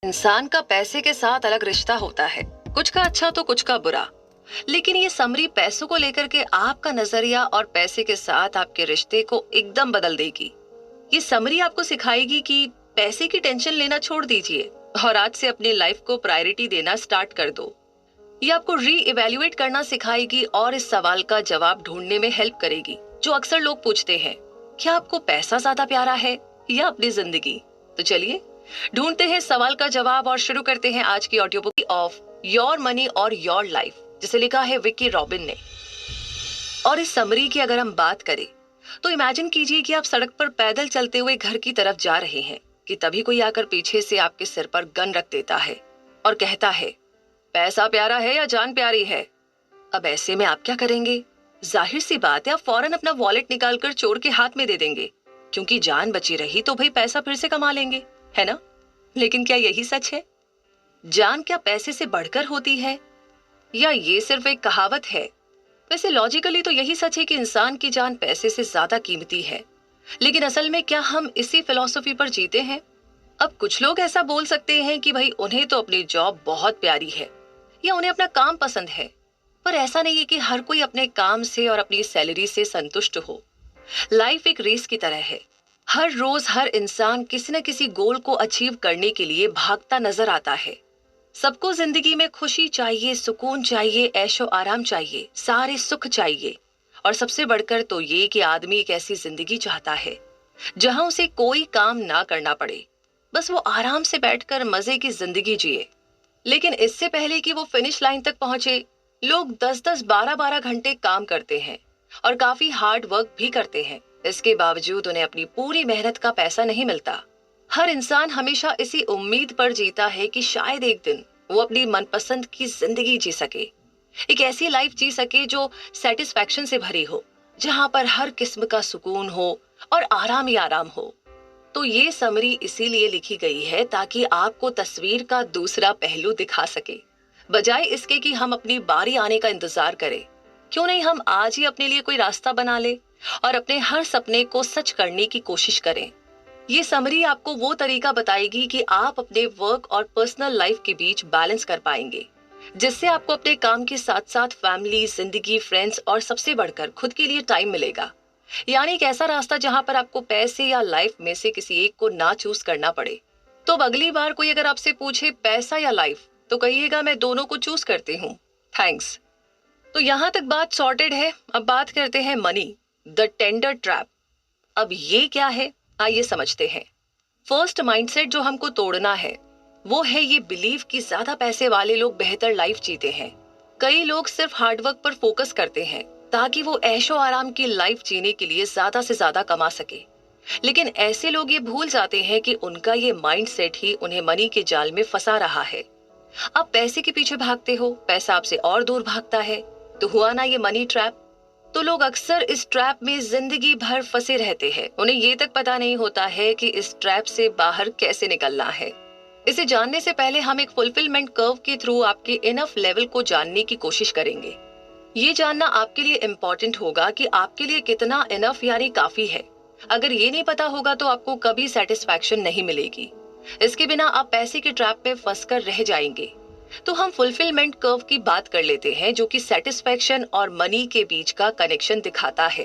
इंसान का पैसे के साथ अलग रिश्ता होता है, कुछ का अच्छा तो कुछ का बुरा। लेकिन ये समरी पैसों को लेकर के आपका नजरिया और पैसे के साथ आपके रिश्ते को एकदम बदल देगी। ये समरी आपको सिखाएगी कि पैसे की टेंशन लेना छोड़ दीजिए और आज से अपनी लाइफ को प्रायोरिटी देना स्टार्ट कर दो। ये आपको री इवेल्युएट करना सिखाएगी और इस सवाल का जवाब ढूंढने में हेल्प करेगी जो अक्सर लोग पूछते हैं, क्या आपको पैसा ज्यादा प्यारा है या अपनी जिंदगी। तो चलिए ढूंढते हैं सवाल का जवाब और शुरू करते हैं आज की audio book of your money और योर लाइफ, जिसे लिखा है विक्की रॉबिन ने। और इस समरी की अगर हम बात करें तो इमेजिन कीजिए कि आप सड़क पर पैदल चलते हुए घर की तरफ जा रहे हैं कि तभी कोई आकर पीछे से आपके सिर पर गन रख देता है और कहता है, पैसा प्यारा है या जान प्यारी है। अब ऐसे में आप क्या करेंगे? जाहिर सी बात है, आप फौरन अपना वॉलेट निकालकर चोर के हाथ में दे देंगे, क्योंकि जान बची रही तो भाई पैसा फिर से कमा लेंगे, है ना? लेकिन क्या यही सच है? जान क्या पैसे से बढ़कर होती है या ये सिर्फ एक कहावत है? वैसे लॉजिकली तो यही सच है कि इंसान की जान पैसे से ज्यादा कीमती है, लेकिन असल में क्या हम इसी फिलॉसफी पर जीते हैं? अब कुछ लोग ऐसा बोल सकते हैं कि भाई उन्हें तो अपनी जॉब बहुत प्यारी है या उन्हें अपना काम पसंद है, पर ऐसा नहीं है कि हर कोई अपने काम से और अपनी सैलरी से संतुष्ट हो। लाइफ एक रेस की तरह है। हर रोज हर इंसान किसी न किसी गोल को अचीव करने के लिए भागता नजर आता है। सबको जिंदगी में खुशी चाहिए, सुकून चाहिए, ऐशो आराम चाहिए, सारे सुख चाहिए। और सबसे बढ़कर तो ये कि आदमी एक ऐसी जिंदगी चाहता है जहां उसे कोई काम ना करना पड़े, बस वो आराम से बैठकर मजे की जिंदगी जिए। लेकिन इससे पहले कि वो फिनिश लाइन तक पहुंचे, लोग 10-10, 12-12 घंटे काम करते हैं और काफी हार्ड वर्क भी करते हैं। इसके बावजूद उन्हें अपनी पूरी मेहनत का पैसा नहीं मिलता। हर इंसान हमेशा इसी उम्मीद पर जीता है कि शायद एक दिन वो अपनी मनपसंद की जिंदगी जी सके, एक ऐसी लाइफ जी सके जो सेटिस्फैक्शन से भरी हो, जहां पर हर किस्म का सुकून हो और आराम ही आराम हो। तो ये समरी इसीलिए लिखी गई है ताकि आपको तस्वीर का दूसरा पहलू दिखा सके। बजाय इसके कि हम अपनी बारी आने का इंतजार करें, क्यों नहीं हम आज ही अपने लिए कोई रास्ता बना ले और अपने हर सपने को सच करने की कोशिश करें। ये समरी आपको वो तरीका बताएगी कि आप अपने वर्क और पर्सनल लाइफ के बीच बैलेंस कर पाएंगे, जिससे आपको अपने काम के साथ साथ फैमिली, जिंदगी, फ्रेंड्स और सबसे बढ़कर खुद के लिए टाइम मिलेगा। यानी एक ऐसा रास्ता जहां पर आपको पैसे या लाइफ में से किसी एक को ना चूज करना पड़े। तो अब अगली बार कोई अगर आपसे पूछे पैसा या लाइफ, तो कहिएगा मैं दोनों को चूज करती हूँ, थैंक्स। तो यहाँ तक बात सॉर्टेड है। अब बात करते हैं मनी, द टेंडर ट्रैप। अब ये क्या है, आइए समझते हैं। फर्स्ट माइंडसेट जो हमको तोड़ना है वो है ये बिलीव कि ज्यादा पैसे वाले लोग बेहतर लाइफ जीते हैं। कई लोग सिर्फ हार्डवर्क पर फोकस करते हैं ताकि वो ऐशो आराम की लाइफ जीने के लिए ज्यादा से ज्यादा कमा सके। लेकिन ऐसे लोग ये भूल जाते हैं कि उनका ये माइंडसेट ही उन्हें मनी के जाल में फंसा रहा है। आप पैसे के पीछे भागते हो, पैसा आपसे और दूर भागता है, तो हुआ ना ये मनी ट्रैप। तो लोग अक्सर इस ट्रैप में जिंदगी भर फंसे रहते हैं। उन्हें ये तक पता नहीं होता है कि इस ट्रैप से बाहर कैसे निकलना है। इसे जानने से पहले हम एक फुलफिलमेंट कर्व के थ्रू आपके इनफ लेवल को जानने की कोशिश करेंगे। ये जानना आपके लिए इम्पोर्टेंट होगा कि आपके लिए कितना इनफ यानी काफी है। अगर ये नहीं पता होगा तो आपको कभी सेटिस्फैक्शन नहीं मिलेगी। इसके बिना आप पैसे के ट्रैप में फंसकर रह जाएंगे। तो हम फुलफिलमेंट कर्व की बात कर लेते हैं, जो कि सेटिस्फैक्शन और मनी के बीच का कनेक्शन दिखाता है।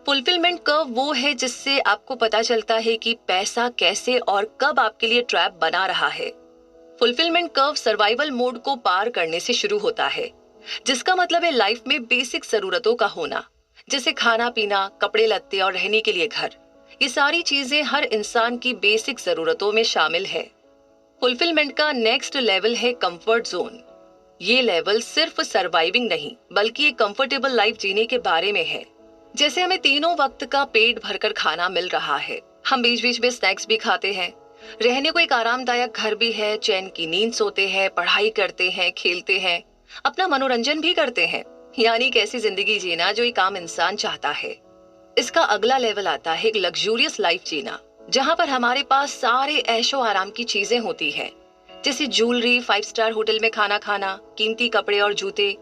फुलफिलमेंट कर्व वो है जिससे आपको पता चलता है कि पैसा कैसे और कब आपके लिए ट्रैप बना रहा है। फुलफिलमेंट कर्व सर्वाइवल मोड को पार करने से शुरू होता है, जिसका मतलब है लाइफ में बेसिक जरूरतों का होना, जैसे खाना पीना, कपड़े लत्ते और रहने के लिए घर। ये सारी चीजें हर इंसान की बेसिक जरूरतों में शामिल है। फुलफिलमेंट का नेक्स्ट लेवल है कंफर्ट जोन। ये लेवल सिर्फ सर्वाइविंग नहीं बल्कि एक कंफर्टेबल लाइफ जीने के बारे में है। जैसे हमें तीनों वक्त का पेट भरकर खाना मिल रहा है, हम बीच बीच में स्नैक्स भी खाते हैं, रहने को एक आरामदायक घर भी है, चैन की नींद सोते हैं, पढ़ाई करते हैं, खेलते हैं, अपना मनोरंजन भी करते हैं। यानी कैसी जिंदगी जीना जो एक आम इंसान चाहता है। इसका अगला लेवल आता है एक लग्जूरियस लाइफ जीना, जहां पर हमारे पास सारे ऐशो आराम की चीजें होती हैं, जैसे ज्वेलरी, 5 स्टार होटल में खाना खाना, कीमती कपड़े और जूते।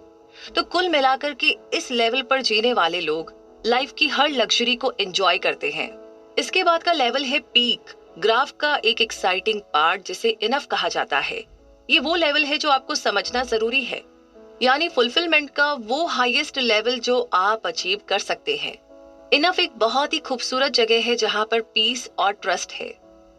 तो कुल मिलाकर के इस लेवल पर जीने वाले लोग लाइफ की हर लग्जरी को एंजॉय करते हैं। इसके बाद का लेवल है पीक, ग्राफ का एक एक्साइटिंग पार्ट जिसे इनफ कहा जाता है, ये वो लेवल है जो आपको समझना जरूरी है। यानी फुलफिलमेंट का वो हाईएस्ट लेवल जो आप अचीव कर सकते हैं। इनफ एक बहुत ही खूबसूरत जगह है जहाँ पर पीस और ट्रस्ट है।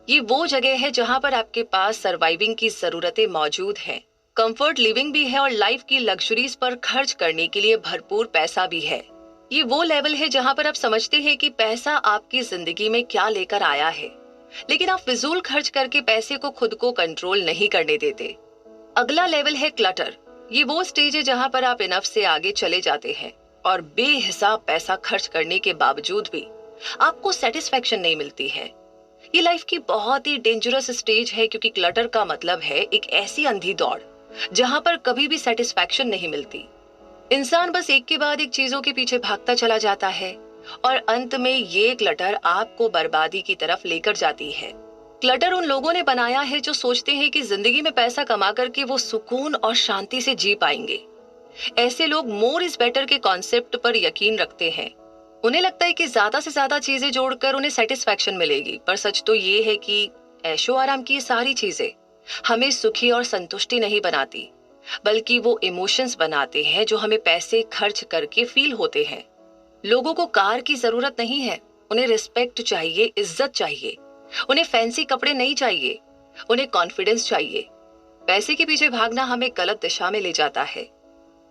ये वो जगह है जहाँ पर आपके पास सर्वाइविंग की जरूरतें मौजूद हैं, कंफर्ट लिविंग भी है और लाइफ की लग्जरीज पर खर्च करने के लिए भरपूर पैसा भी है। ये वो लेवल है जहाँ पर आप समझते हैं कि पैसा आपकी जिंदगी में क्या लेकर आया है, लेकिन आप फिजूल खर्च करके पैसे को खुद को कंट्रोल नहीं करने देते। अगला लेवल है क्लटर। ये वो स्टेज है जहाँ पर आप इनफ से आगे चले जाते हैं और बेहिसाब पैसा खर्च करने के बावजूद भी आपको सेटिस्फेक्शन नहीं मिलती है। ये लाइफ की बहुत ही डेंजरस स्टेज है, क्योंकि क्लटर का मतलब है एक ऐसी अंधी दौड़ जहां पर कभी भी सेटिस्फेक्शन नहीं मिलती। इंसान बस एक के बाद एक चीजों के पीछे भागता चला जाता है और अंत में ये क्लटर आपको बर्बादी की तरफ लेकर जाती है। क्लटर उन लोगों ने बनाया है जो सोचते हैं कि जिंदगी में पैसा कमा करके वो सुकून और शांति से जी पाएंगे। ऐसे लोग मोर इज बेटर के कॉन्सेप्ट पर यकीन रखते हैं। उन्हें लगता है कि ज्यादा से ज्यादा चीजें जोड़कर उन्हें सेटिस्फेक्शन मिलेगी, पर सच तो ये है कि ऐशो आराम की ये सारी चीजें हमें सुखी और संतुष्टि नहीं बनाती, बल्कि वो इमोशंस बनाते हैं जो हमें पैसे खर्च करके फील होते हैं। लोगों को कार की जरूरत नहीं है, उन्हें रिस्पेक्ट चाहिए, इज्जत चाहिए। उन्हें फैंसी कपड़े नहीं चाहिए, उन्हें कॉन्फिडेंस चाहिए। पैसे के पीछे भागना हमें गलत दिशा में ले जाता है।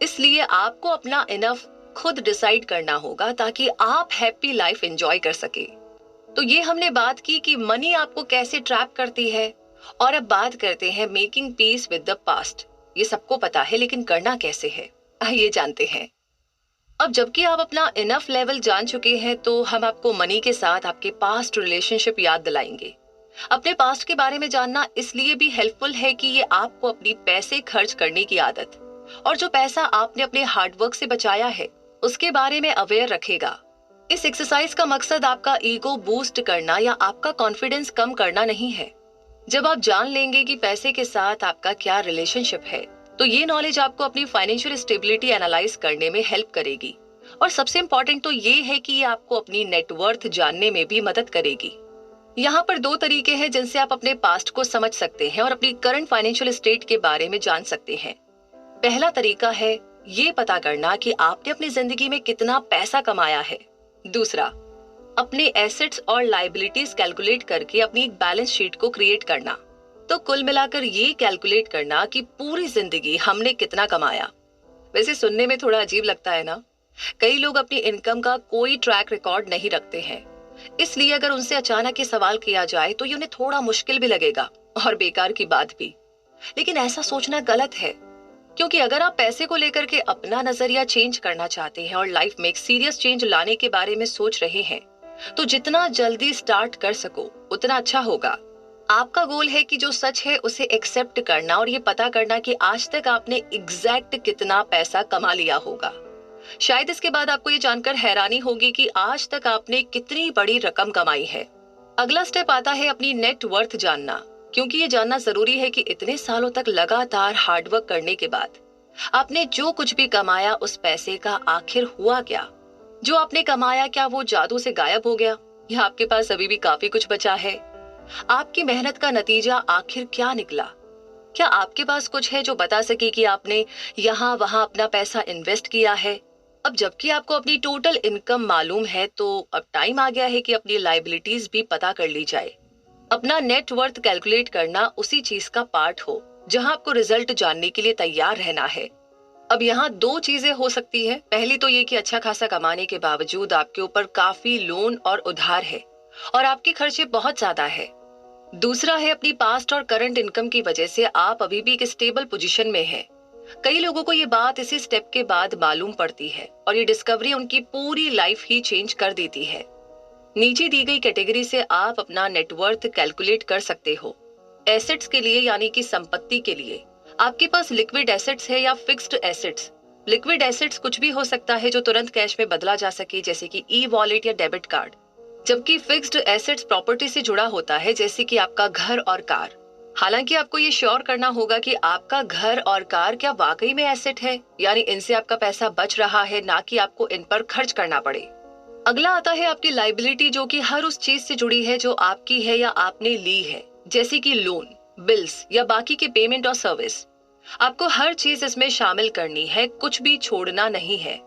इसलिए आपको अपना इनफ खुद डिसाइड करना होगा ताकि आप हैप्पी लाइफ एंजॉय कर सके। तो ये हमने बात की कि मनी आपको कैसे ट्रैप करती है, और अब बात करते हैं making peace with the past. ये सबको पता है, लेकिन करना कैसे है, आइए जानते हैं। अब जबकि आप अपना इनफ लेवल जान चुके हैं, तो हम आपको मनी के साथ आपके पास्ट रिलेशनशिप याद दिलाएंगे। अपने पास्ट के बारे में जानना इसलिए भी हेल्पफुल है कि ये आपको अपनी पैसे खर्च करने की आदत और जो पैसा आपने अपने हार्डवर्क से बचाया है उसके बारे में अवेयर रखेगा। इस एक्सरसाइज का मकसद आपका ईगो बूस्ट करना या आपका कॉन्फिडेंस कम करना नहीं है। जब आप जान लेंगे कि पैसे के साथ आपका क्या रिलेशनशिप है, तो ये नॉलेज आपको अपनी फाइनेंशियल स्टेबिलिटी एनालाइज करने में हेल्प करेगी। और सबसे इम्पोर्टेंट तो ये है कि ये आपको अपनी नेटवर्थ जानने में भी मदद करेगी। यहाँ पर दो तरीके हैं जिनसे आप अपने पास्ट को समझ सकते हैं और अपनी करंट फाइनेंशियल स्टेट के बारे में जान सकते हैं। पहला तरीका है ये पता करना कि आपने अपनी जिंदगी में कितना पैसा कमाया है। दूसरा, अपने एसेट्स और लायबिलिटीज कैलकुलेट करके अपनी एक बैलेंस शीट को क्रिएट करना। तो कुल मिलाकर ये कैलकुलेट करना कि पूरी जिंदगी हमने कितना कमाया। वैसे सुनने में थोड़ा अजीब लगता है ना। कई लोग अपनी इनकम का कोई ट्रैक रिकॉर्ड नहीं रखते हैं, इसलिए अगर उनसे अचानक ये सवाल किया जाए तो ये उन्हें थोड़ा मुश्किल भी लगेगा और बेकार की बात भी। लेकिन ऐसा सोचना गलत है, क्योंकि अगर आप पैसे को लेकर के अपना नजरिया चेंज करना चाहते हैं और लाइफ में एक सीरियस चेंज लाने के बारे में सोच रहे हैं, तो जितना जल्दी स्टार्ट कर सको उतना अच्छा होगा। आपका गोल है कि जो सच है उसे एक्सेप्ट करना और ये पता करना कि आज तक आपने एग्जैक्ट कितना पैसा कमा लिया होगा। शायद इसके बाद आपको ये जानकर हैरानी होगी कि आज तक आपने कितनी बड़ी रकम कमाई है। अगला स्टेप आता है अपनी नेट वर्थ जानना, क्योंकि ये जानना जरूरी है कि इतने सालों तक लगातार हार्डवर्क करने के बाद आपने जो कुछ भी कमाया उस पैसे का आखिर हुआ क्या। जो आपने कमाया क्या वो जादू से गायब हो गया, या आपके पास अभी भी काफी कुछ बचा है? आपकी मेहनत का नतीजा आखिर क्या निकला? क्या आपके पास कुछ है जो बता सके कि आपने यहाँ वहां अपना पैसा इन्वेस्ट किया है? अब जबकि आपको अपनी टोटल इनकम मालूम है, तो अब टाइम आ गया है कि अपनी लायबिलिटीज भी पता कर ली जाए। अपना नेट वर्थ कैलकुलेट करना उसी चीज का पार्ट हो जहां आपको रिजल्ट जानने के लिए तैयार रहना है। अब यहाँ दो चीजें हो सकती है। पहली तो ये कि अच्छा खासा कमाने के बावजूद आपके ऊपर काफी लोन और उधार है और आपके खर्चे बहुत ज्यादा है। दूसरा है अपनी पास्ट और करंट इनकम की वजह से आप अभी भी एक स्टेबल पोजीशन में हैं। कई लोगों को ये बात इसी स्टेप के बाद मालूम पड़ती है और ये डिस्कवरी उनकी पूरी लाइफ ही चेंज कर देती है। नीचे दी गई कैटेगरी से आप अपना नेटवर्थ कैलकुलेट कर सकते हो। एसेट्स के लिए यानी कि संपत्ति के लिए आपके पास लिक्विड एसेट्स है या फिक्स्ड एसेट्स। लिक्विड एसेट्स कुछ भी हो सकता है जो तुरंत कैश में बदला जा सके, जैसे कि ई वॉलेट या डेबिट कार्ड। जबकि फिक्स्ड एसेट्स प्रॉपर्टी से जुड़ा होता है, जैसे कि आपका घर और कार। हालांकि आपको ये श्योर करना होगा कि आपका घर और कार क्या वाकई में एसेट है, यानी इनसे आपका पैसा बच रहा है, ना कि आपको इन पर खर्च करना पड़े। अगला आता है आपकी लाइबिलिटी, जो कि हर उस चीज से जुड़ी है जो आपकी है या आपने ली है, जैसे कि लोन, बिल्स या बाकी के पेमेंट और सर्विस। आपको हर चीज इसमें शामिल करनी है, कुछ भी छोड़ना नहीं है।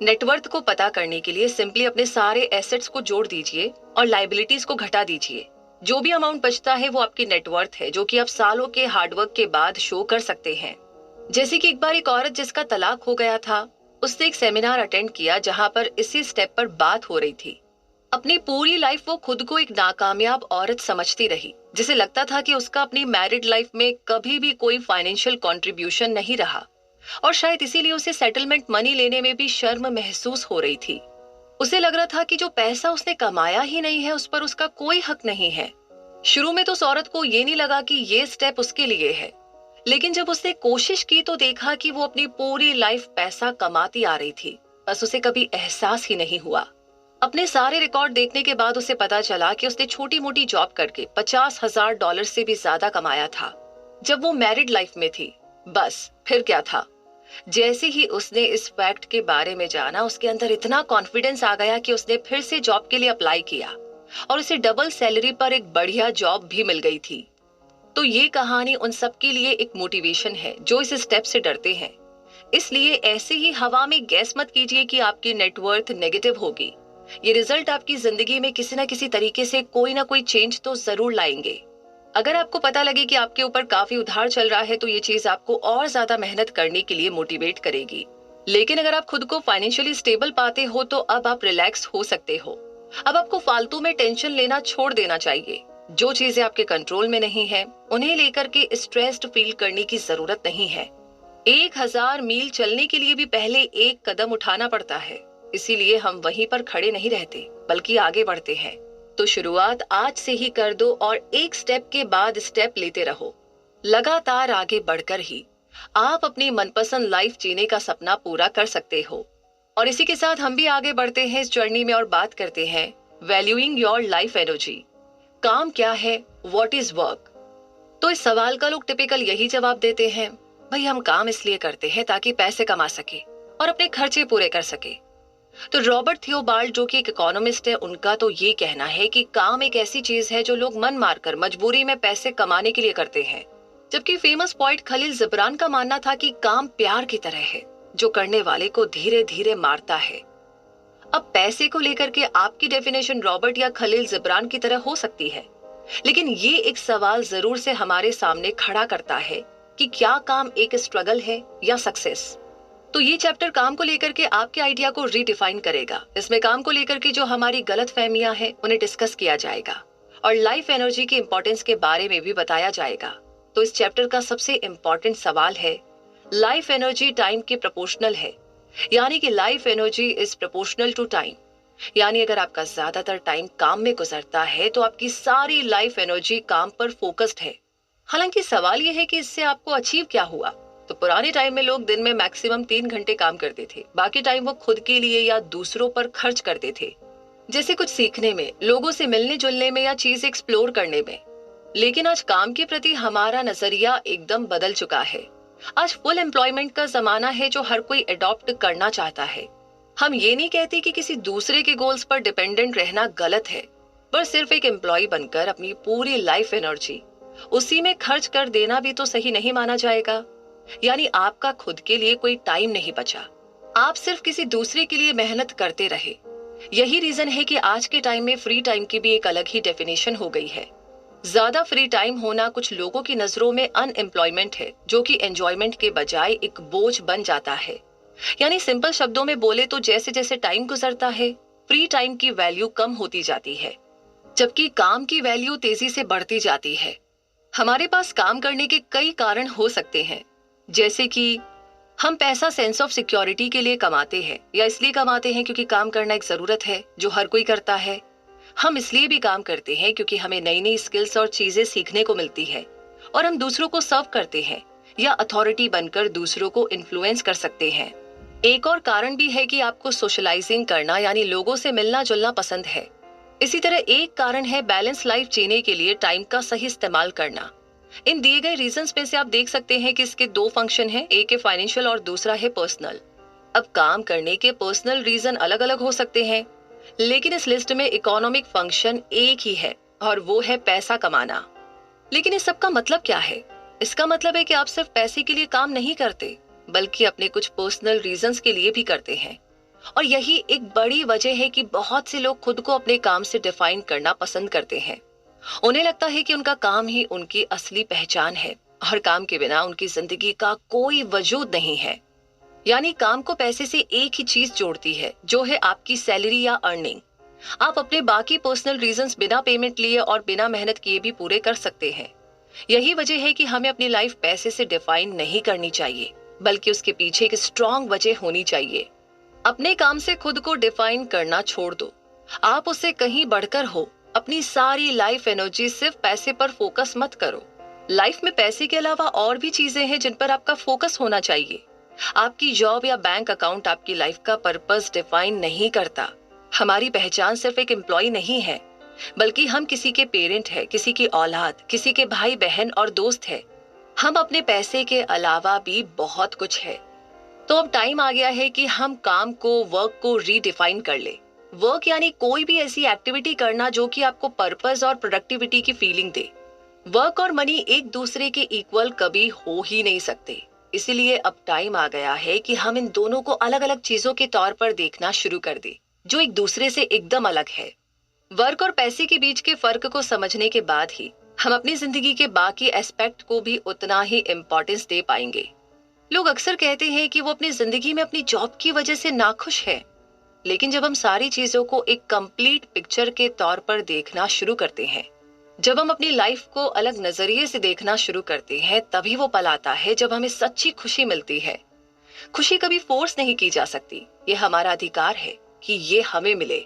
नेटवर्थ को पता करने के लिए सिंपली अपने सारे एसेट्स को जोड़ दीजिए और लाइबिलिटीज को घटा दीजिए। जो भी अमाउंट बचता है वो आपकी नेटवर्थ है, जो कि आप सालों के हार्डवर्क के बाद शो कर सकते हैं। जैसे कि एक बार एक औरत जिसका तलाक हो गया था, उसने एक सेमिनार अटेंड किया जहां पर इसी स्टेप पर बात हो रही थी। अपनी पूरी लाइफ वो खुद को एक नाकामयाब औरत समझती रही, जिसे लगता था कि उसका अपनी मैरिड लाइफ में कभी भी कोई फाइनेंशियल कंट्रीब्यूशन नहीं रहा और शायद इसीलिए उसे सेटलमेंट मनी लेने में भी शर्म महसूस हो रही थी। उसे लग रहा था कि जो पैसा उसने कमाया ही नहीं है उस पर उसका कोई हक नहीं है। शुरू में तो उस औरत को ये नहीं लगा कि ये स्टेप उसके लिए है, लेकिन जब उसने कोशिश की तो देखा कि वो अपनी पूरी लाइफ पैसा कमाती आ रही थी, बस उसे कभी एहसास ही नहीं हुआ। अपने सारे रिकॉर्ड देखने के बाद उसे पता चला कि उसने छोटी मोटी जॉब करके $50,000 से भी ज्यादा कमाया था जब वो मैरिड लाइफ में थी। बस फिर क्या था, जैसे ही उसने इस फैक्ट के बारे में जाना, उसके अंदर इतना कॉन्फिडेंस आ गया कि उसने फिर से जॉब के लिए अप्लाई किया और उसे डबल सैलरी पर एक बढ़िया जॉब भी मिल गई थी। तो ये कहानी उन सब के लिए एक मोटिवेशन है जो इस स्टेप से डरते हैं। इसलिए ऐसे ही हवा में गैस मत कीजिए कि आपकी नेटवर्थ नेगेटिव होगी। ये रिजल्ट आपकी जिंदगी में किसी ना किसी तरीके से कोई ना कोई चेंज तो जरूर लाएंगे। अगर आपको पता लगे कि आपके ऊपर काफी उधार चल रहा है तो ये चीज आपको और ज्यादा मेहनत करने के लिए मोटिवेट करेगी। लेकिन अगर आप खुद को फाइनेंशियली स्टेबल पाते हो तो अब आप रिलैक्स हो सकते हो। अब आपको फालतू में टेंशन लेना छोड़ देना चाहिए। जो चीजें आपके कंट्रोल में नहीं है उन्हें लेकर के स्ट्रेस्ड फील करने की जरूरत नहीं है। 1000 मील चलने के लिए भी पहले एक कदम उठाना पड़ता है, इसीलिए हम वहीं पर खड़े नहीं रहते बल्कि आगे बढ़ते हैं। तो शुरुआत आज से ही कर दो और एक स्टेप के बाद स्टेप लेते रहो। लगातार आगे बढ़कर ही आप अपनी मनपसंद लाइफ जीने का सपना पूरा कर सकते हो। और इसी के साथ हम भी आगे बढ़ते हैं इस जर्नी में और बात करते हैं वैल्यूइंग योर लाइफ एनर्जी। काम क्या है, व्हाट इज वर्क? तो इस सवाल का लोग टिपिकल यही जवाब देते हैं, भाई हम काम इसलिए करते हैं ताकि पैसे कमा सके और अपने खर्चे पूरे कर सके। तो रॉबर्ट थियोबाल्ड जो कि एक इकोनॉमिस्ट है, उनका तो ये कहना है कि काम एक ऐसी चीज है जो लोग मन मारकर मजबूरी में पैसे कमाने के लिए करते हैं। जबकि फेमस पोएट खलील जिब्रान का मानना था कि काम प्यार की तरह है जो करने वाले को धीरे धीरे मारता है। अब पैसे को लेकर के आपकी डेफिनेशन रॉबर्ट या खलील जिब्रान की तरह हो सकती है, लेकिन ये एक सवाल जरूर से हमारे सामने खड़ा करता है कि क्या काम एक स्ट्रगल है या सक्सेस। तो ये चैप्टर काम को लेकर के आपके आइडिया को रीडिफाइन करेगा। इसमें काम को लेकर के जो हमारी गलत फहमियां हैं उन्हें डिस्कस किया जाएगा और लाइफ एनर्जी की इंपॉर्टेंस के बारे में भी बताया जाएगा। तो इस चैप्टर का सबसे इंपॉर्टेंट सवाल है, लाइफ एनर्जी टाइम के प्रोपोर्शनल है, यानी कि life energy is proportional to time. यानी अगर आपका ज्यादातर टाइम काम में गुजरता है तो आपकी सारी लाइफ एनर्जी काम पर फोकस्ड है। हालांकि सवाल यह है कि इससे आपको अचीव क्या हुआ। तो पुराने टाइम में लोग दिन में मैक्सिमम 3 घंटे काम करते थे, बाकी टाइम वो खुद के लिए या दूसरों पर खर्च करते थे, जैसे कुछ सीखने में, लोगों से मिलने जुलने में या चीज एक्सप्लोर करने में। लेकिन आज काम के प्रति हमारा नजरिया एकदम बदल चुका है। आज फुल एम्प्लॉयमेंट का जमाना है जो हर कोई अडॉप्ट करना चाहता है। हम ये नहीं कहते कि किसी दूसरे के गोल्स पर डिपेंडेंट रहना गलत है, पर सिर्फ एक एम्प्लॉय बनकर अपनी पूरी लाइफ एनर्जी उसी में खर्च कर देना भी तो सही नहीं माना जाएगा। यानी आपका खुद के लिए कोई टाइम नहीं बचा, आप सिर्फ किसी दूसरे के लिए मेहनत करते रहे। यही रीजन है कि आज के टाइम में फ्री टाइम की भी एक अलग ही डेफिनेशन हो गई है। ज्यादा फ्री टाइम होना कुछ लोगों की नजरों में अनएम्प्लॉयमेंट है, जो कि एंजॉयमेंट के बजाय एक बोझ बन जाता है। यानी सिंपल शब्दों में बोले तो जैसे जैसे टाइम गुजरता है, फ्री टाइम की वैल्यू कम होती जाती है, जबकि काम की वैल्यू तेजी से बढ़ती जाती है। हमारे पास काम करने के कई कारण हो सकते हैं, जैसे कि हम पैसा सेंस ऑफ सिक्योरिटी के लिए कमाते हैं या इसलिए कमाते हैं क्योंकि काम करना एक जरूरत है जो हर कोई करता है। हम इसलिए भी काम करते हैं क्योंकि हमें नई नई स्किल्स और चीजें सीखने को मिलती है और हम दूसरों को सर्व करते हैं या अथॉरिटी बनकर दूसरों को इन्फ्लुएंस कर सकते हैं। एक और कारण भी है कि आपको सोशलाइजिंग करना यानी लोगों से मिलना जुलना पसंद है। इसी तरह एक कारण है बैलेंस लाइफ जीने के लिए टाइम का सही इस्तेमाल करना। इन दिए गए रीजंस में से आप देख सकते हैं कि इसके 2 फंक्शन हैं, एक है फाइनेंशियल और दूसरा है पर्सनल। अब काम करने के पर्सनल रीजन अलग अलग हो सकते हैं, लेकिन इस लिस्ट में इकोनॉमिक फंक्शन एक ही है और वो है पैसा कमाना। लेकिन इस सब का मतलब क्या है? इसका मतलब है कि आप सिर्फ पैसे के लिए काम नहीं करते, बल्कि अपने कुछ पर्सनल रीजंस के लिए भी करते हैं। और यही एक बड़ी वजह है कि बहुत से लोग खुद को अपने काम से डिफाइन करना पसंद करते हैं। उन्हें लगता है कि उनका काम ही उनकी असली पहचान है और काम के बिना उनकी जिंदगी का कोई वजूद नहीं है। यानी काम को पैसे से एक ही चीज जोड़ती है, जो है आपकी सैलरी या अर्निंग। आप अपने बाकी पर्सनल रीजंस बिना पेमेंट लिए और बिना मेहनत किए भी पूरे कर सकते हैं। यही वजह है कि हमें अपनी लाइफ पैसे से डिफाइन नहीं करनी चाहिए, बल्कि उसके पीछे एक स्ट्रॉन्ग वजह होनी चाहिए। अपने काम से खुद को डिफाइन करना छोड़ दो। आप उससे कहीं बढ़कर हो। अपनी सारी लाइफ एनर्जी सिर्फ पैसे पर फोकस मत करो। लाइफ में पैसे के अलावा और भी चीजें हैं जिन पर आपका फोकस होना चाहिए। आपकी जॉब या बैंक अकाउंट आपकी लाइफ का पर्पस डिफाइन नहीं करता। हमारी पहचान सिर्फ एक एम्प्लॉय नहीं है, बल्कि हम किसी के पेरेंट है, किसी की औलाद, किसी के भाई बहन और दोस्त है। हम अपने पैसे के अलावा भी बहुत कुछ है। तो अब टाइम आ गया है कि हम काम को, वर्क को रीडिफाइन कर ले। वर्क यानी कोई भी ऐसी एक्टिविटी करना जो कि आपको पर्पस और प्रोडक्टिविटी की फीलिंग दे। वर्क और मनी एक दूसरे के इक्वल कभी हो ही नहीं सकते। इसीलिए अब टाइम आ गया है कि हम इन दोनों को अलग अलग चीजों के तौर पर देखना शुरू कर दे, जो एक दूसरे से एकदम अलग है। वर्क और पैसे के बीच के फर्क को समझने के बाद ही हम अपनी जिंदगी के बाकी एस्पेक्ट को भी उतना ही इम्पोर्टेंस दे पाएंगे। लोग अक्सर कहते हैं कि वो अपनी जिंदगी में अपनी जॉब की वजह से नाखुश है, लेकिन जब हम सारी चीजों को एक कंप्लीट पिक्चर के तौर पर देखना शुरू करते हैं, जब हम अपनी लाइफ को अलग नजरिए से देखना शुरू करते हैं, तभी वो पल आता है जब हमें सच्ची खुशी मिलती है। खुशी कभी फोर्स नहीं की जा सकती। ये हमारा अधिकार है कि ये हमें मिले।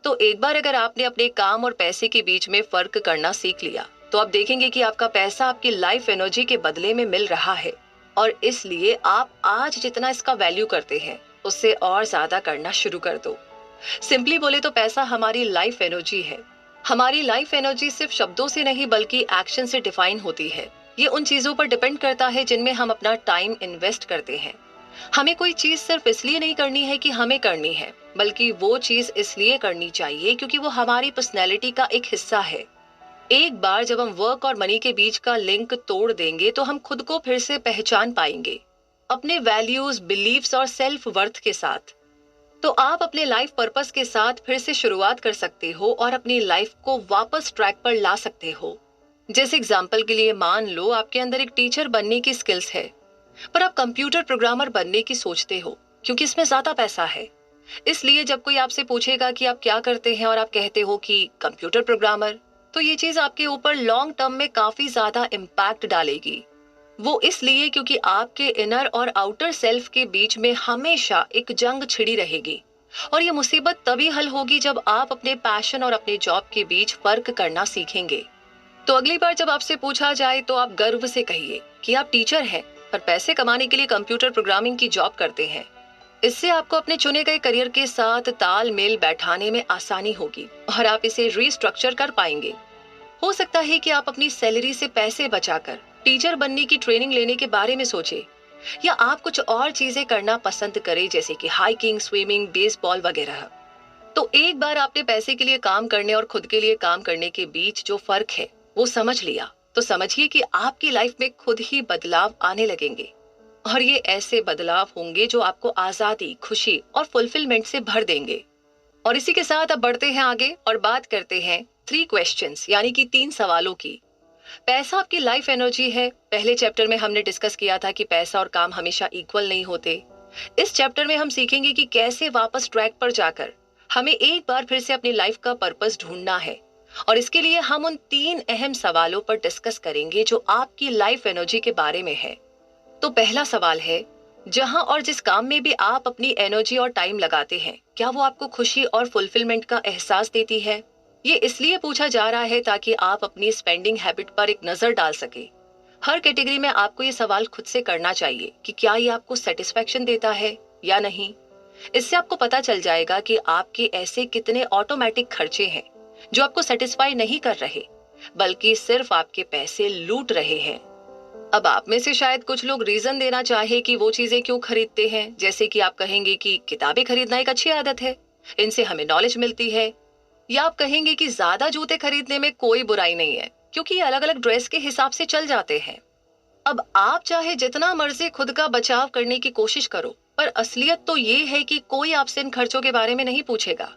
तो एक बार अगर आपने अपने काम और पैसे के बीच में फर्क करना सीख लिया, तो आप देखेंगे कि आपका पैसा आपकी लाइफ एनर्जी के बदले में मिल रहा है। और इसलिए आप आज जितना इसका वैल्यू करते हैं, उससे और ज्यादा करना शुरू कर दो। सिंपली बोले तो पैसा हमारी लाइफ एनर्जी है। हमारी लाइफ एनर्जी सिर्फ शब्दों से नहीं, बल्कि एक्शन से डिफाइन होती है। ये उन चीजों पर डिपेंड करता है जिनमें हम अपना टाइम इन्वेस्ट करते हैं। हमें कोई चीज सिर्फ इसलिए नहीं करनी है कि हमें करनी है, बल्कि वो चीज इसलिए करनी चाहिए क्योंकि वो हमारी पर्सनैलिटी का एक हिस्सा है। एक बार जब हम वर्क और मनी के बीच का लिंक तोड़ देंगे, तो हम खुद को फिर से पहचान पाएंगे, अपने वैल्यूज, बिलीव्स और सेल्फ वर्थ के साथ। तो आप अपने लाइफ पर्पस के साथ फिर से शुरुआत कर सकते हो और अपनी लाइफ को वापस ट्रैक पर ला सकते हो। जैसे एग्जाम्पल के लिए मान लो आपके अंदर एक टीचर बनने की स्किल्स है, पर आप कंप्यूटर प्रोग्रामर बनने की सोचते हो क्योंकि इसमें ज्यादा पैसा है। इसलिए जब कोई आपसे पूछेगा कि आप क्या करते हैं और आप कहते हो कि कंप्यूटर प्रोग्रामर, तो ये चीज आपके ऊपर लॉन्ग टर्म में काफी ज्यादा इम्पैक्ट डालेगी। वो इसलिए क्योंकि आपके इनर और आउटर सेल्फ के बीच में हमेशा एक जंग छिड़ी रहेगी। और ये मुसीबत तभी हल होगी जब आप अपने पैशन और अपने जॉब के बीच फर्क करना सीखेंगे। तो अगली बार जब आपसे पूछा जाए, तो आप गर्व से कहिए कि आप टीचर हैं, पर पैसे कमाने के लिए कंप्यूटर प्रोग्रामिंग की जॉब करते हैं। इससे आपको अपने चुने गए करियर के साथ तालमेल बैठाने में आसानी होगी और आप इसे रीस्ट्रक्चर कर पाएंगे। हो सकता है कि आप अपनी सैलरी से पैसे बचाकर टीचर बनने की ट्रेनिंग लेने के बारे में सोचे, या आप कुछ और चीजें करना पसंद करें, जैसे कि हाइकिंग, स्विमिंग, बेसबॉल वगैरह। तो एक बार आपने पैसे के लिए काम करने और खुद के लिए काम करने के बीच जो फर्क है वो समझ लिया, तो समझिए कि आपकी लाइफ में खुद ही बदलाव आने लगेंगे। और ये ऐसे बदलाव होंगे जो आपको आजादी, खुशी और फुलफिलमेंट से भर देंगे। और इसी के साथ अब बढ़ते हैं आगे और बात करते हैं 3 क्वेश्चंस, यानी कि 3 सवालों की। पैसा आपकी लाइफ एनर्जी है। पहले चैप्टर में हमने डिस्कस किया था कि पैसा और काम हमेशा इक्वल नहीं होते। इस चैप्टर में हम सीखेंगे कि कैसे वापस ट्रैक पर जाकर हमें एक बार फिर से अपनी लाइफ का पर्पस ढूंढना है। और इसके लिए हम उन 3 अहम सवालों पर डिस्कस करेंगे जो आपकी लाइफ एनर्जी के बारे में है। तो पहला सवाल है, जहां और जिस काम में भी आप अपनी एनर्जी और टाइम लगाते हैं, क्या वो आपको खुशी और फुलफिलमेंट का एहसास देती है? ये इसलिए पूछा जा रहा है ताकि आप अपनी स्पेंडिंग हैबिट पर एक नजर डाल सके। हर कैटेगरी में आपको ये सवाल खुद से करना चाहिए कि क्या ये आपको सेटिस्फेक्शन देता है या नहीं। इससे आपको पता चल जाएगा कि आपके ऐसे कितने ऑटोमेटिक खर्चे हैं जो आपको सेटिस्फाई नहीं कर रहे, बल्कि सिर्फ आपके पैसे लूट रहे हैं। अब आप में से शायद कुछ लोग रीजन देना चाहे कि वो चीजें क्यों खरीदते हैं, जैसे कि आप कहेंगे कि किताबें खरीदना एक अच्छी आदत है, इनसे हमें नॉलेज मिलती है। या आप कहेंगे कि ज्यादा जूते खरीदने में कोई बुराई नहीं है, क्योंकि ये अलग अलग ड्रेस के हिसाब से चल जाते हैं। अब आप चाहे जितना मर्जी खुद का बचाव करने की कोशिश करो, पर असलियत तो ये है कि कोई आपसे इन खर्चों के बारे में नहीं पूछेगा,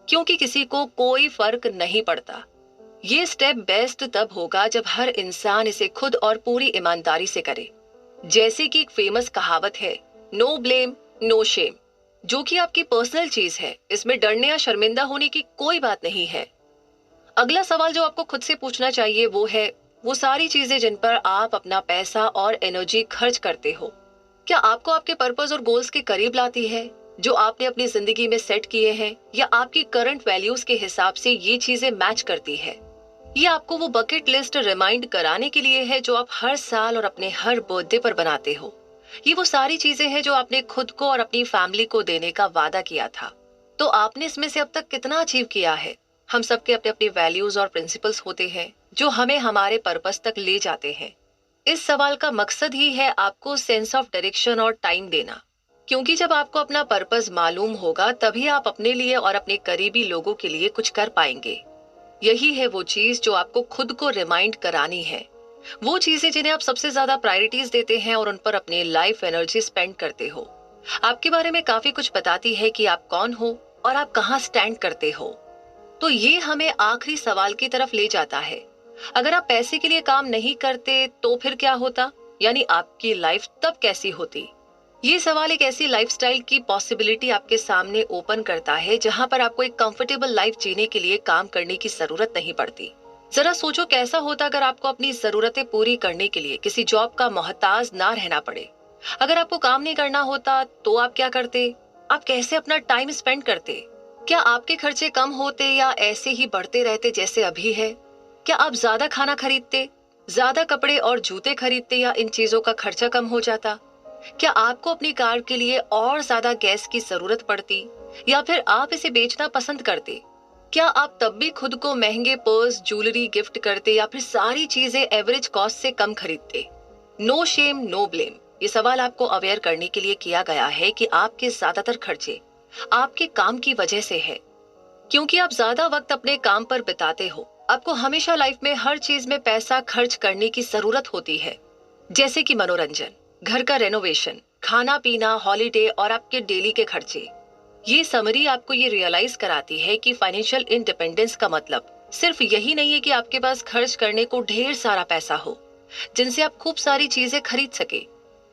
क्योंकि किसी को कोई फर्क नहीं पड़ता। ये स्टेप बेस्ट तब होगा जब हर इंसान इसे खुद और पूरी ईमानदारी से करे। जैसे कि एक फेमस कहावत है, नो ब्लेम नो शेम, जो कि आपकी पर्सनल चीज है, इसमें डरने या शर्मिंदा होने की कोई बात नहीं है। अगला सवाल जो आपको खुद से पूछना चाहिए वो है, वो सारी चीजें जिन पर आप अपना पैसा और एनर्जी खर्च करते हो, क्या आपको आपके पर्पस और गोल्स के करीब लाती है, जो आपने अपनी जिंदगी में सेट किए हैं, या आपकी करंट वैल्यूज के हिसाब से ये चीजें मैच करती है? ये आपको वो बकेट लिस्ट रिमाइंड कराने के लिए है जो आप हर साल और अपने हर बर्थडे पर बनाते हो। ये वो सारी चीजें हैं जो आपने खुद को और अपनी फैमिली को देने का वादा किया था। तो आपने इसमें से अब तक कितना अचीव किया है? हम सबके अपने अपने वैल्यूज और प्रिंसिपल्स होते हैं जो हमें हमारे पर्पस तक ले जाते हैं। इस सवाल का मकसद ही है आपको सेंस ऑफ डायरेक्शन और टाइम देना, क्योंकि जब आपको अपना पर्पस मालूम होगा तभी आप अपने लिए और अपने करीबी लोगों के लिए कुछ कर पाएंगे। यही है वो चीज जो आपको खुद को रिमाइंड करानी है, वो चीजें जिन्हें आप सबसे ज्यादा प्रायोरिटीज देते हैं और उन पर अपने लाइफ एनर्जी स्पेंड करते हो। आपके बारे में काफी कुछ बताती है कि आप कौन हो और आप कहाँ स्टैंड करते हो। तो ये हमें आखिरी सवाल की तरफ ले जाता है, अगर आप पैसे के लिए काम नहीं करते तो फिर क्या होता, यानी आपकी लाइफ तब कैसी होती? ये सवाल एक ऐसी लाइफस्टाइल की पॉसिबिलिटी आपके सामने ओपन करता है जहां पर आपको एक कंफर्टेबल लाइफ जीने के लिए काम करने की जरूरत नहीं पड़ती। जरा सोचो कैसा होता अगर आपको अपनी जरूरतें पूरी करने के लिए किसी जॉब का मोहताज ना रहना पड़े। अगर आपको काम नहीं करना होता तो आप क्या करते? आप कैसे अपना टाइम स्पेंड करते? क्या आपके खर्चे कम होते या ऐसे ही बढ़ते रहते जैसे अभी है? क्या आप ज्यादा खाना खरीदते, ज्यादा कपड़े और जूते खरीदते, या इन चीजों का खर्चा कम हो जाता? क्या आपको अपनी कार के लिए और ज्यादा गैस की जरूरत पड़ती, या फिर आप इसे बेचना पसंद करते? क्या आप तब भी खुद को महंगे पर्स, ज्वेलरी गिफ्ट करते, या फिर सारी चीजें एवरेज कॉस्ट से कम खरीदते? नो शेम नो ब्लेम, ये सवाल आपको अवेयर करने के लिए किया गया है कि आपके ज्यादातर खर्चे आपके काम की वजह से है। क्योंकि आप ज्यादा वक्त अपने काम पर बिताते हो, आपको हमेशा लाइफ में हर चीज में पैसा खर्च करने की जरूरत होती है, जैसे कि मनोरंजन, घर का रेनोवेशन, खाना पीना, हॉलीडे और आपके डेली के खर्चे। ये समरी आपको ये रियलाइज कराती है कि फाइनेंशियल इंडिपेंडेंस का मतलब सिर्फ यही नहीं है कि आपके पास खर्च करने को ढेर सारा पैसा हो जिनसे आप खूब सारी चीजें खरीद सके,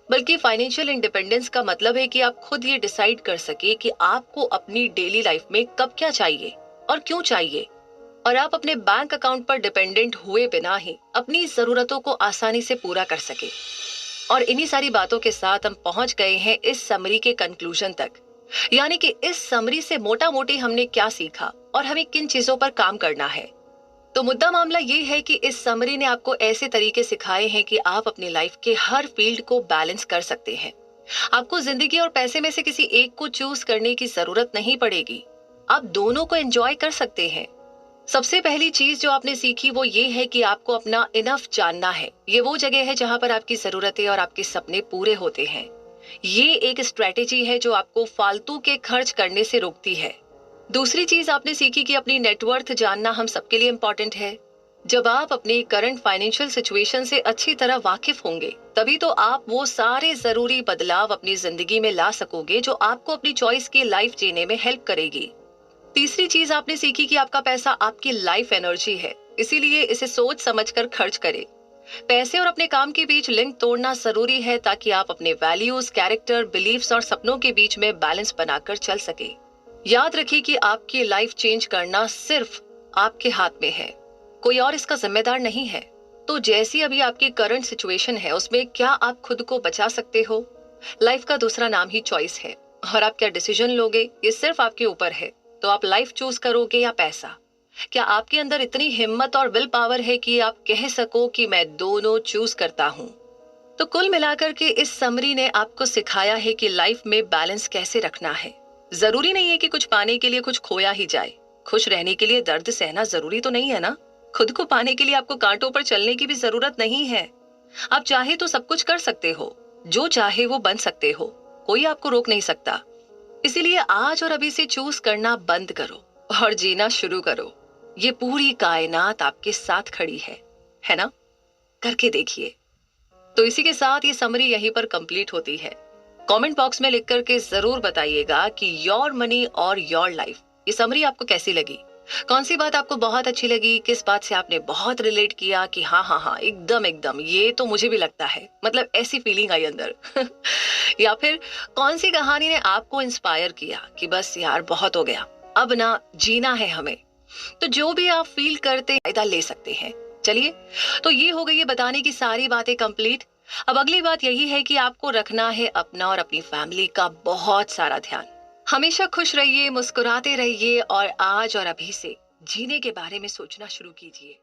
बल्कि फाइनेंशियल इंडिपेंडेंस का मतलब है कि आप खुद ये डिसाइड कर सके कि आपको अपनी डेली लाइफ में कब क्या चाहिए और क्यों चाहिए, और आप अपने बैंक अकाउंट पर डिपेंडेंट हुए बिना ही अपनी जरूरतों को आसानी से पूरा कर सके। और इन्हीं सारी बातों के साथ हम पहुंच गए हैं इस समरी के कंक्लूजन तक, यानी कि इस समरी से मोटा मोटी हमने क्या सीखा और हमें किन चीजों पर काम करना है। तो मुद्दा मामला ये है कि इस समरी ने आपको ऐसे तरीके सिखाए हैं कि आप अपनी लाइफ के हर फील्ड को बैलेंस कर सकते हैं। आपको जिंदगी और पैसे में से किसी एक को चूज करने की जरूरत नहीं पड़ेगी, आप दोनों को एंजॉय कर सकते हैं। सबसे पहली चीज जो आपने सीखी वो ये है कि आपको अपना इनफ जानना है। ये वो जगह है जहां पर आपकी जरूरतें और आपके सपने पूरे होते हैं। ये एक स्ट्रेटेजी है जो आपको फालतू के खर्च करने से रोकती है। दूसरी चीज आपने सीखी कि अपनी नेटवर्थ जानना हम सबके लिए इम्पोर्टेंट है। जब आप अपनी करंट फाइनेंशियल सिचुएशन से अच्छी तरह वाकिफ होंगे, तभी तो आप वो सारे जरूरी बदलाव अपनी जिंदगी में ला सकोगे जो आपको अपनी चॉइस की लाइफ जीने में हेल्प करेगी। तीसरी चीज आपने सीखी कि आपका पैसा आपकी लाइफ एनर्जी है, इसीलिए इसे सोच समझकर खर्च करें। पैसे और अपने काम के बीच लिंक तोड़ना जरूरी है ताकि आप अपने वैल्यूज, कैरेक्टर, बिलीफ्स और सपनों के बीच में बैलेंस बनाकर चल सके। याद रखिए कि आपकी लाइफ चेंज करना सिर्फ आपके हाथ में है, कोई और इसका जिम्मेदार नहीं है। तो जैसी अभी आपकी करंट सिचुएशन है उसमें क्या आप खुद को बचा सकते हो? लाइफ का दूसरा नाम ही चॉइस है, और आप क्या डिसीजन लोगे ये सिर्फ आपके ऊपर है। तो आप लाइफ चूज करोगे या पैसा? क्या आपके अंदर इतनी हिम्मत और विल पावर है कि आप कह सको कि मैं दोनों चूज करता हूँ? तो कुल मिलाकर के इस समरी ने आपको सिखाया है कि लाइफ में बैलेंस कैसे रखना है। जरूरी नहीं है कि कुछ पाने के लिए कुछ खोया ही जाए। खुश रहने के लिए दर्द सहना जरूरी तो नहीं है ना। खुद को पाने के लिए आपको कांटों पर चलने की भी जरूरत नहीं है। आप चाहे तो सब कुछ कर सकते हो, जो चाहे वो बन सकते हो, कोई आपको रोक नहीं सकता। इसीलिए आज और अभी से चूज करना बंद करो और जीना शुरू करो। ये पूरी कायनात आपके साथ खड़ी है ना? करके देखिए। तो इसी के साथ ये समरी यहीं पर कंप्लीट होती है। कमेंट बॉक्स में लिख करके जरूर बताइएगा कि योर मनी और योर लाइफ ये समरी आपको कैसी लगी। कौन सी बात आपको बहुत अच्छी लगी, किस बात से आपने बहुत रिलेट किया कि हाँ हाँ हाँ एकदम एकदम ये तो मुझे भी लगता है, मतलब ऐसी फीलिंग आई अंदर। या फिर कौन सी कहानी ने आपको इंस्पायर किया कि बस यार बहुत हो गया, अब ना जीना है हमें। तो जो भी आप फील करते हैं फायदा ले सकते हैं। चलिए, तो ये हो गई है बताने की सारी बातें कंप्लीट। अब अगली बात यही है कि आपको रखना है अपना और अपनी फैमिली का बहुत सारा ध्यान। हमेशा खुश रहिए, मुस्कुराते रहिए और आज और अभी से जीने के बारे में सोचना शुरू कीजिए।